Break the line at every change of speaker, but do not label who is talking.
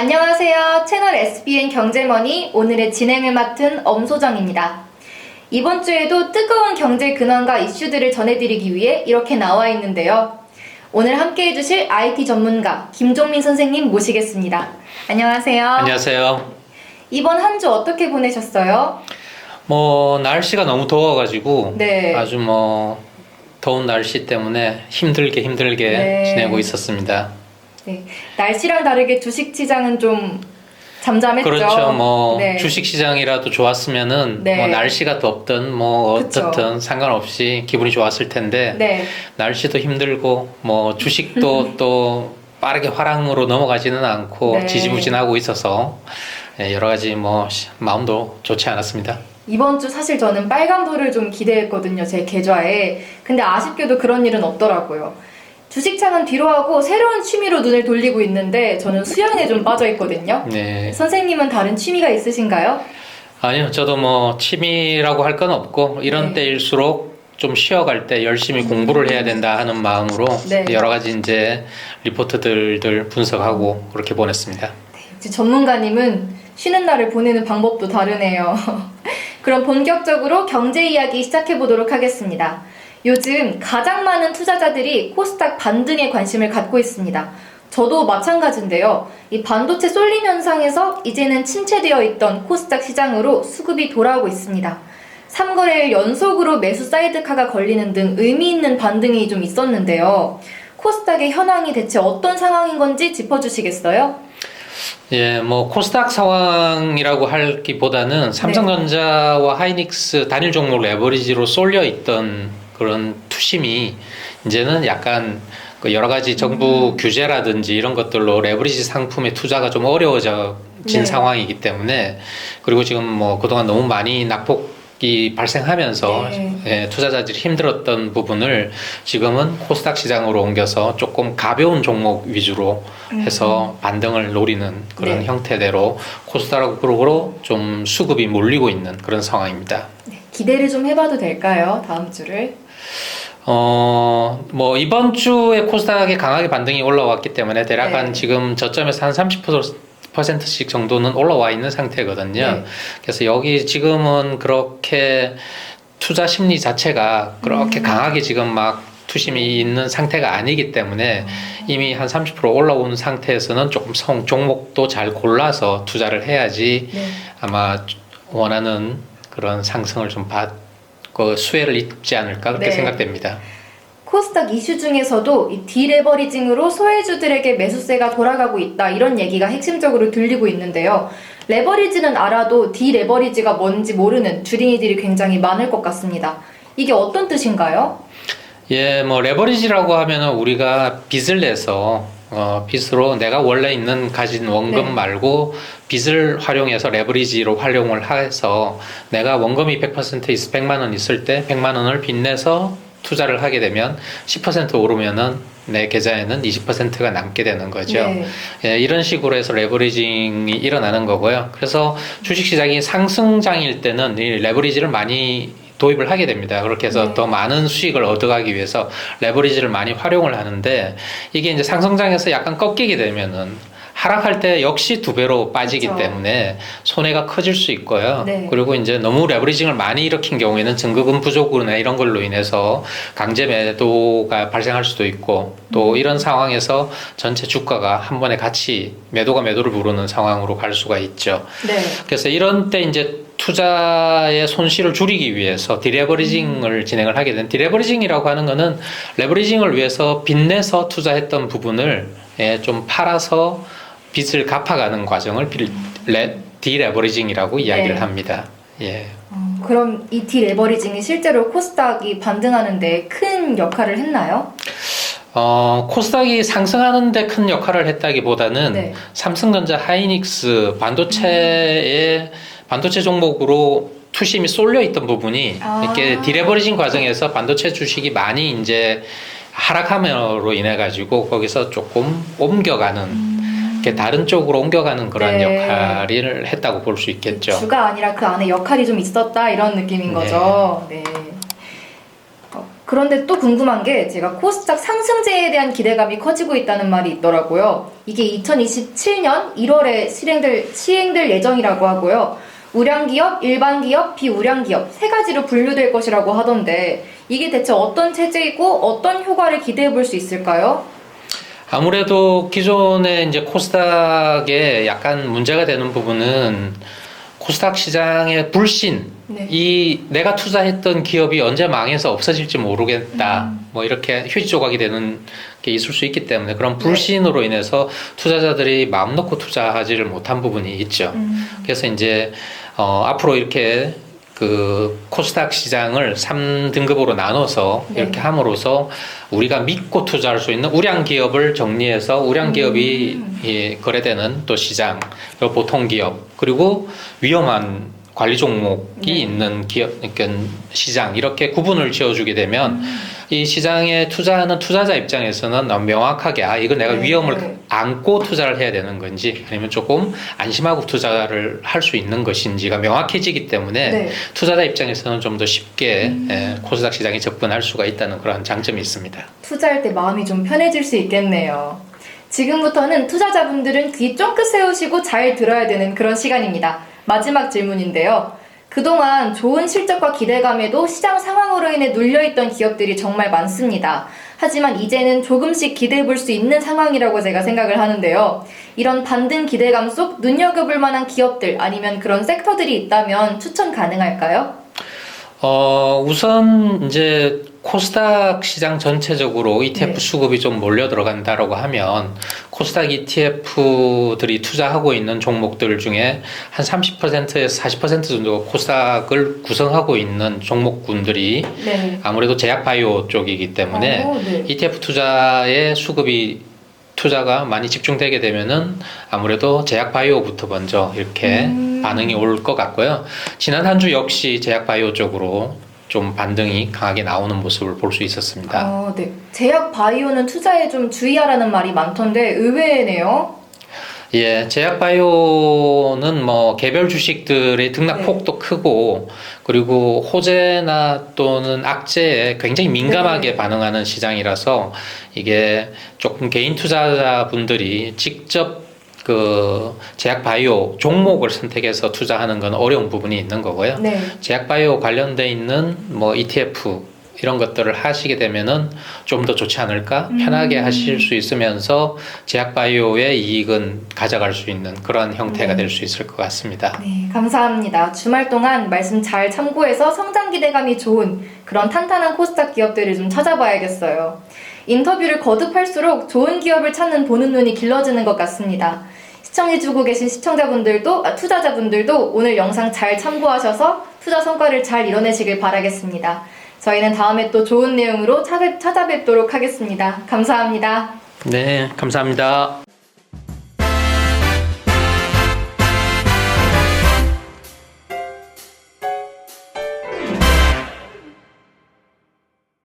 안녕하세요. 채널 SBN 경제머니 오늘의 진행을 맡은 엄소정입니다. 이번 주에도 뜨거운 경제 근황과 이슈들을 전해드리기 위해 이렇게 나와 있는데요. 오늘 함께 해주실 IT 전문가 김종민 선생님 모시겠습니다. 안녕하세요.
안녕하세요.
이번 한 주 어떻게 보내셨어요?
날씨가 너무 더워가지고
네.
아주 더운 날씨 때문에 힘들게
네.
지내고 있었습니다.
네. 날씨랑 다르게 주식시장은 좀 잠잠했죠?
그렇죠.
네.
주식시장이라도 좋았으면은
네.
날씨가 덥든 어떻든 상관없이 기분이 좋았을 텐데
네.
날씨도 힘들고 주식도 또 빠르게 화랑으로 넘어가지는 않고
네.
지지부진하고 있어서 여러 가지 마음도 좋지 않았습니다.
이번 주 사실 저는 빨간불을 좀 기대했거든요, 제 계좌에. 근데 아쉽게도 그런 일은 없더라고요. 주식창은 뒤로 하고 새로운 취미로 눈을 돌리고 있는데 저는 수영에 좀 빠져 있거든요.
네.
선생님은 다른 취미가 있으신가요?
아니요, 저도 취미라고 할 건 없고 이런
네.
때일수록 좀 쉬어갈 때 열심히 공부를 해야 된다 하는 마음으로
네.
여러 가지 이제 리포트들을 분석하고 그렇게 보냈습니다.
역시 전문가님은 쉬는 날을 보내는 방법도 다르네요. 그럼 본격적으로 경제 이야기 시작해 보도록 하겠습니다. 요즘 가장 많은 투자자들이 코스닥 반등에 관심을 갖고 있습니다. 저도 마찬가지인데요. 이 반도체 쏠림 현상에서 이제는 침체되어 있던 코스닥 시장으로 수급이 돌아오고 있습니다. 3거래일 연속으로 매수 사이드카가 걸리는 등 의미 있는 반등이 좀 있었는데요. 코스닥의 현황이 대체 어떤 상황인 건지 짚어주시겠어요?
예, 코스닥 상황이라고 하기보다는 삼성전자와 하이닉스 단일 종목 레버리지로 쏠려 있던 그런 투심이 이제는 약간 여러 가지 정부 규제라든지 이런 것들로 레버리지 상품의 투자가 좀 어려워진
네.
상황이기 때문에, 그리고 지금 그동안 너무 많이 낙폭이 발생하면서
네.
투자자들이 힘들었던 부분을 지금은 코스닥 시장으로 옮겨서 조금 가벼운 종목 위주로 해서 반등을 노리는 그런
네.
형태대로 코스닥으로 좀 수급이 몰리고 있는 그런 상황입니다.
네, 기대를 좀 해봐도 될까요? 다음 주를.
이번 주에 코스닥이 강하게 반등이 올라왔기 때문에 대략
네.
한 지금 저점에서 한 30%씩 정도는 올라와 있는 상태거든요.
네.
그래서 여기 지금은 그렇게 투자 심리 자체가 그렇게 강하게 지금 투심이 있는 상태가 아니기 때문에 이미 한 30% 올라온 상태에서는 조금 종목도 잘 골라서 투자를 해야지
네.
아마 원하는 그런 상승을 좀 수혜를 입지 않을까 그렇게
네.
생각됩니다.
코스닥 이슈 중에서도 이 디레버리징으로 소외주들에게 매수세가 돌아가고 있다 이런 얘기가 핵심적으로 들리고 있는데요. 레버리지는 알아도 디레버리지가 뭔지 모르는 주린이들이 굉장히 많을 것 같습니다. 이게 어떤 뜻인가요?
예, 레버리지라고 하면은 우리가 빚을 내서 빚으로 내가 원래 가진 원금
네.
말고 빚을 활용해서 레버리지로 활용을 해서 내가 원금이 100% 100만 원 있을 때 100만 원을 빚내서 투자를 하게 되면 10% 오르면은 내 계좌에는 20%가 남게 되는 거죠.
네.
예, 이런 식으로 해서 레버리징이 일어나는 거고요. 그래서 주식시장이 상승장일 때는 이 레버리지를 많이 도입을 하게 됩니다. 그렇게 해서
네.
더 많은 수익을 얻어가기 위해서 레버리지를 많이 활용을 하는데, 이게 이제 상승장에서 약간 꺾이게 되면은 하락할 때 역시 2배로 빠지기
그렇죠.
때문에 손해가 커질 수 있고요.
네.
그리고 이제 너무 레버리징을 많이 일으킨 경우에는 증거금 부족으로나 이런 걸로 인해서 강제 매도가 발생할 수도 있고, 또 이런 상황에서 전체 주가가 한 번에 같이 매도를 부르는 상황으로 갈 수가 있죠.
네.
그래서 이런 때 이제 투자의 손실을 줄이기 위해서 디레버리징을 진행을 하게 된, 디레버리징이라고 하는 거는 레버리징을 위해서 빚내서 투자했던 부분을 좀 팔아서 빚을 갚아가는 과정을 디레버리징이라고 이야기를
네.
합니다. 예.
그럼 이 디레버리징이 실제로 코스닥이 반등하는데 큰 역할을 했나요?
코스닥이 상승하는데 큰 역할을 했다기보다는
네.
삼성전자, 하이닉스 반도체 종목으로 투심이 쏠려 있던 부분이 이렇게 디레버리징 과정에서 반도체 주식이 많이 이제 하락함으로 인해 가지고 거기서 조금 옮겨가는, 이렇게 다른 쪽으로 옮겨가는 그런
네.
역할을 했다고 볼 수 있겠죠.
주가 아니라 그 안에 역할이 좀 있었다 이런 느낌인 거죠. 네. 그런데 또 궁금한 게 제가 코스닥 상승세에 대한 기대감이 커지고 있다는 말이 있더라고요. 이게 2027년 1월에 시행될 예정이라고 하고요. 우량기업, 일반기업, 비우량기업 세 가지로 분류될 것이라고 하던데 이게 대체 어떤 체제이고 어떤 효과를 기대해 볼 수 있을까요?
아무래도 기존의 이제 코스닥에 약간 문제가 되는 부분은 코스닥 시장의 불신,
네.
이 내가 투자했던 기업이 언제 망해서 없어질지 모르겠다, 뭐 이렇게 휴지 조각이 되는 게 있을 수 있기 때문에 그런 불신으로 인해서 투자자들이 마음 놓고 투자하지를 못한 부분이 있죠. 그래서 이제 앞으로 이렇게 그 코스닥 시장을 3등급으로 나눠서
네.
이렇게 함으로써 우리가 믿고 투자할 수 있는 우량 기업을 정리해서 우량 기업이 예, 거래되는 또 시장, 그리고 보통 기업, 그리고 위험한 관리 종목이
네.
있는 기업, 그러니까 시장 이렇게 구분을 지어주게 되면 이 시장에 투자하는 투자자 입장에서는 너무 명확하게 이거 내가
네.
위험을 안고 투자를 해야 되는 건지 아니면 조금 안심하고 투자를 할 수 있는 것인지가 명확해지기 때문에
네.
투자자 입장에서는 좀 더 쉽게 코스닥 시장에 접근할 수가 있다는 그런 장점이 있습니다.
투자할 때 마음이 좀 편해질 수 있겠네요. 지금부터는 투자자분들은 귀 쫑긋 세우시고 잘 들어야 되는 그런 시간입니다. 마지막 질문인데요. 그동안 좋은 실적과 기대감에도 시장 상황으로 인해 눌려있던 기업들이 정말 많습니다. 하지만 이제는 조금씩 기대해 볼 수 있는 상황이라고 제가 생각을 하는데요. 이런 반등 기대감 속 눈여겨볼 만한 기업들 아니면 그런 섹터들이 있다면 추천 가능할까요?
우선 이제 코스닥 시장 전체적으로 ETF
네.
수급이 좀 몰려 들어간다라고 하면 코스닥 ETF들이 투자하고 있는 종목들 중에 한 30%에서 40% 정도 코스닥을 구성하고 있는 종목군들이
네.
아무래도 제약바이오 쪽이기 때문에
네.
ETF 투자의 투자가 많이 집중되게 되면은 아무래도 제약바이오부터 먼저 이렇게 반응이 올 것 같고요. 지난 한 주 역시 제약바이오 쪽으로 좀 반등이 강하게 나오는 모습을 볼 수 있었습니다.
네. 제약 바이오는 투자에 좀 주의하라는 말이 많던데 의외네요.
예, 제약바이오는 뭐 개별 주식들의 등락폭도 크고 그리고 호재나 또는 악재에 굉장히 민감하게 반응하는 시장이라서 이게 조금 개인 투자자분들이 직접 그 제약바이오 종목을 선택해서 투자하는 건 어려운 부분이 있는 거고요.
네.
제약바이오 관련돼 있는 뭐 ETF 이런 것들을 하시게 되면은 좀 더 좋지 않을까? 편하게 하실 수 있으면서 제약바이오의 이익은 가져갈 수 있는 그런 형태가 될 수 있을 것 같습니다.
네, 감사합니다. 주말 동안 말씀 잘 참고해서 성장 기대감이 좋은 그런 탄탄한 코스닥 기업들을 좀 찾아봐야겠어요. 인터뷰를 거듭할수록 좋은 기업을 찾는 보는 눈이 길러지는 것 같습니다. 시청해주고 계신 투자자분들도 오늘 영상 잘 참고하셔서 투자 성과를 잘 이뤄내시길 바라겠습니다. 저희는 다음에 또 좋은 내용으로 찾아뵙도록 하겠습니다. 감사합니다.
네, 감사합니다.